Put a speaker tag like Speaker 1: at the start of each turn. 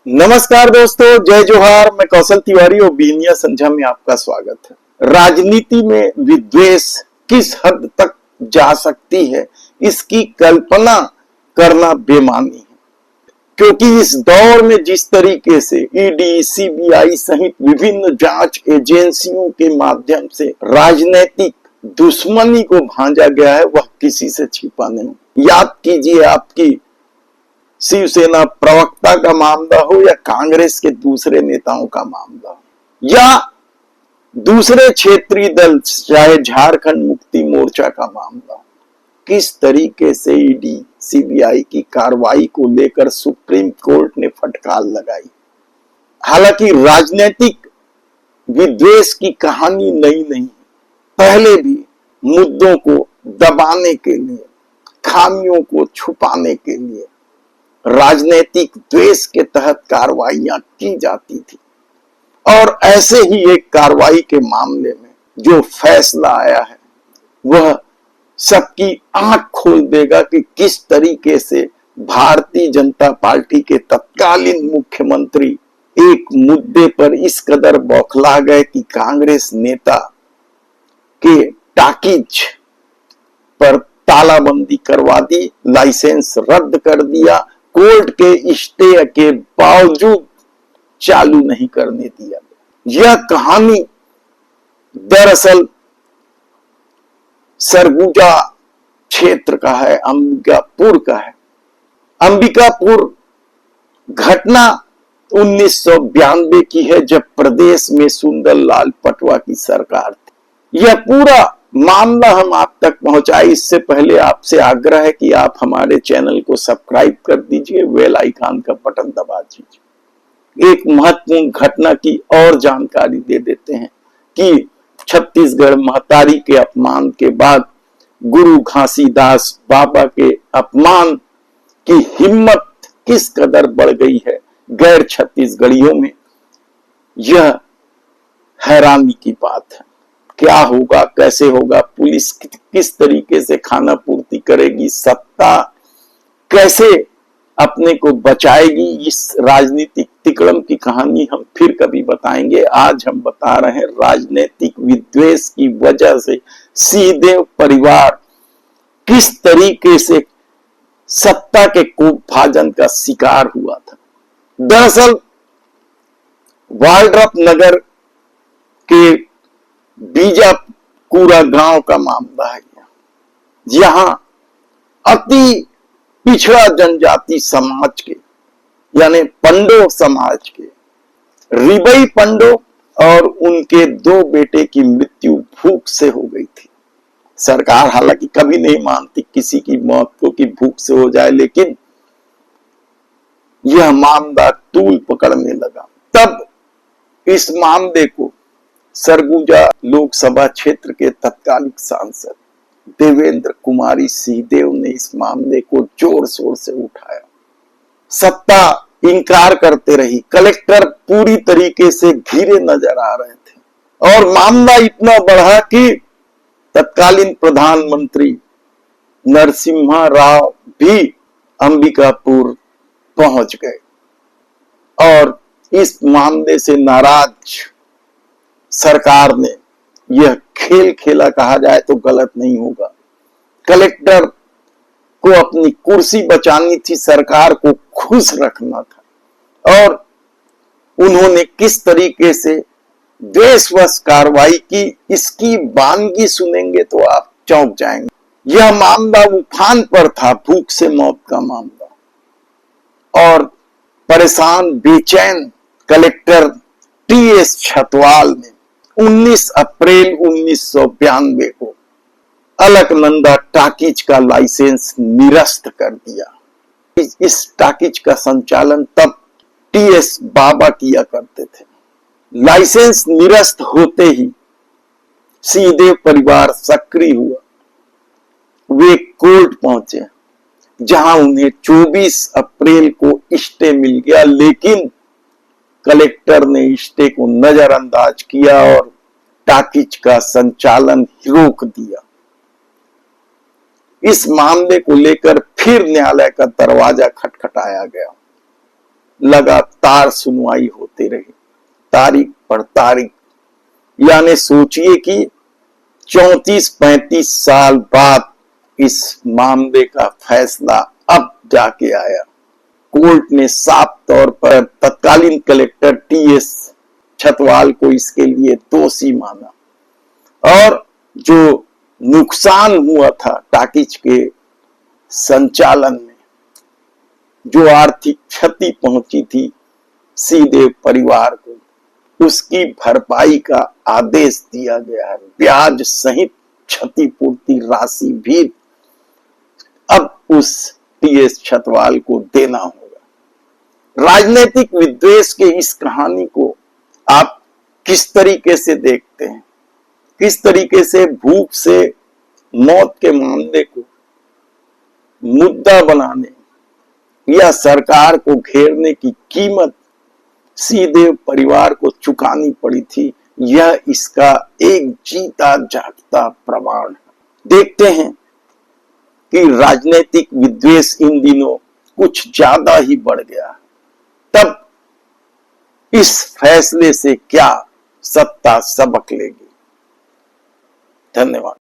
Speaker 1: नमस्कार दोस्तों, जय जोहार। मैं कौशल तिवारी और बीनिया संध्या में आपका स्वागत है। राजनीति में विद्वेष किस हद तक जा सकती है, इसकी कल्पना करना बेमानी है, क्योंकि इस दौर में जिस तरीके से ईडी, सीबीआई सहित विभिन्न जांच एजेंसियों के माध्यम से राजनीतिक दुश्मनी को भांजा गया है, वह किसी से छिपा नहीं। याद कीजिए, आपकी शिवसेना प्रवक्ता का मामला हो या कांग्रेस के दूसरे नेताओं का मामला हो या दूसरे क्षेत्रीय दल चाहे झारखंड मुक्ति मोर्चा का मामला हो, किस तरीके से ईडी सीबीआई की कार्रवाई को लेकर सुप्रीम कोर्ट ने फटकार लगाई। हालांकि राजनीतिक विद्वेष की कहानी नई नहीं, पहले भी मुद्दों को दबाने के लिए, खामियों को छुपाने के लिए राजनीतिक द्वेष के तहत कार्रवाइयां की जाती थी। और ऐसे ही एक कार्रवाई के मामले में जो फैसला आया है, वह सबकी आंख खोल देगा कि किस तरीके से भारतीय जनता पार्टी के तत्कालीन मुख्यमंत्री एक मुद्दे पर इस कदर बौखला गए कि कांग्रेस नेता के टाकीज पर तालाबंदी करवा दी, लाइसेंस रद्द कर दिया, कोर्ट के स्टे के बावजूद चालू नहीं करने दिया। यह कहानी दरअसल सरगुजा क्षेत्र का है, अंबिकापुर का है। अंबिकापुर घटना 1992 की है, जब प्रदेश में सुंदरलाल पटवा की सरकार थी। यह पूरा मामला हम आप तक पहुंचाए। इससे पहले आपसे आग्रह है कि आप हमारे चैनल को सब्सक्राइब कर दीजिए, बेल आइकन का बटन दबा दीजिए। एक महत्वपूर्ण घटना की और जानकारी दे देते हैं कि छत्तीसगढ़ महतारी के अपमान के बाद गुरु घासीदास बाबा के अपमान की हिम्मत किस कदर बढ़ गई है गैर छत्तीसगढ़ियों में, यह हैरानी की बात है। क्या होगा, कैसे होगा, पुलिस किस तरीके से खाना पूर्ति करेगी, सत्ता कैसे अपने को बचाएगी, इस राजनीतिक तिकड़म की कहानी हम फिर कभी बताएंगे। आज हम बता रहे हैं राजनीतिक विद्वेष की वजह से सिंहदेव परिवार किस तरीके से सत्ता के कोपभाजन का शिकार हुआ था। दरअसल वाड्रफ नगर के बीजापुरा गांव का मामला है। यहां अति पिछड़ा जनजाति समाज के यानी पंडो समाज के रिबई पंडो और उनके 2 बेटे की मृत्यु भूख से हो गई थी। सरकार हालांकि कभी नहीं मानती किसी की मौत को कि भूख से हो जाए, लेकिन यह मामला तूल पकड़ने लगा। तब इस मामले को सरगुजा लोकसभा क्षेत्र के तत्कालीन सांसद देवेंद्र कुमारी सिंहदेव ने इस मामले को जोर शोर से उठाया। सत्ता इनकार करते रही, कलेक्टर पूरी तरीके से घिरे नजर आ रहे थे और मामला इतना बढ़ा कि तत्कालीन प्रधानमंत्री नरसिम्हा राव भी अंबिकापुर पहुंच गए और इस मामले से नाराज सरकार ने, यह खेल खेला कहा जाए तो गलत नहीं होगा, कलेक्टर को अपनी कुर्सी बचानी थी, सरकार को खुश रखना था और उन्होंने किस तरीके से देशवश कार्रवाई की, इसकी वानगी सुनेंगे तो आप चौंक जाएंगे। यह मामला उफान पर था, भूख से मौत का मामला, और परेशान बेचैन कलेक्टर टीएस छतवाल ने 19 अप्रैल 1992 को अलकनंदा टाकीज का लाइसेंस निरस्त कर दिया। इस टाकीज का संचालन तब टीएस बाबा किया करते थे। लाइसेंस निरस्त होते ही सिंहदेव परिवार सक्रिय हुआ। वे कोर्ट पहुंचे, जहां उन्हें 24 अप्रैल को स्टे मिल गया, लेकिन कलेक्टर ने स्टे को नजरअंदाज किया और टाकीज का संचालन रोक दिया। इस मामले को लेकर फिर न्यायालय का दरवाजा खटखटाया गया। लगातार लगातार सुनवाई होती रही, तारीख पर तारीख। यानी सोचिए कि 34-35 साल बाद इस मामले का फैसला अब जाके आया। कोर्ट ने साफ तौर पर तत्कालीन कलेक्टर टीएस छतवाल को इसके लिए दोषी माना, और जो नुकसान हुआ था टाकीज के संचालन में, जो आर्थिक क्षति पहुंची थी श्रीदेव परिवार को, उसकी भरपाई का आदेश दिया गया है। ब्याज सहित क्षतिपूर्ति राशि भी अब उस टीएस छतवाल को देना होगा। राजनीतिक विद्वेष के इस कहानी को आप किस तरीके से देखते हैं? किस तरीके से भूख से मौत के मामले को मुद्दा बनाने या सरकार को घेरने की कीमत श्रीदेव परिवार को चुकानी पड़ी थी, यह इसका एक जीता जागता प्रमाण है। देखते हैं कि राजनीतिक विद्वेष इन दिनों कुछ ज्यादा ही बढ़ गया। तब इस फैसले से क्या सत्ता सबक लेगी? धन्यवाद।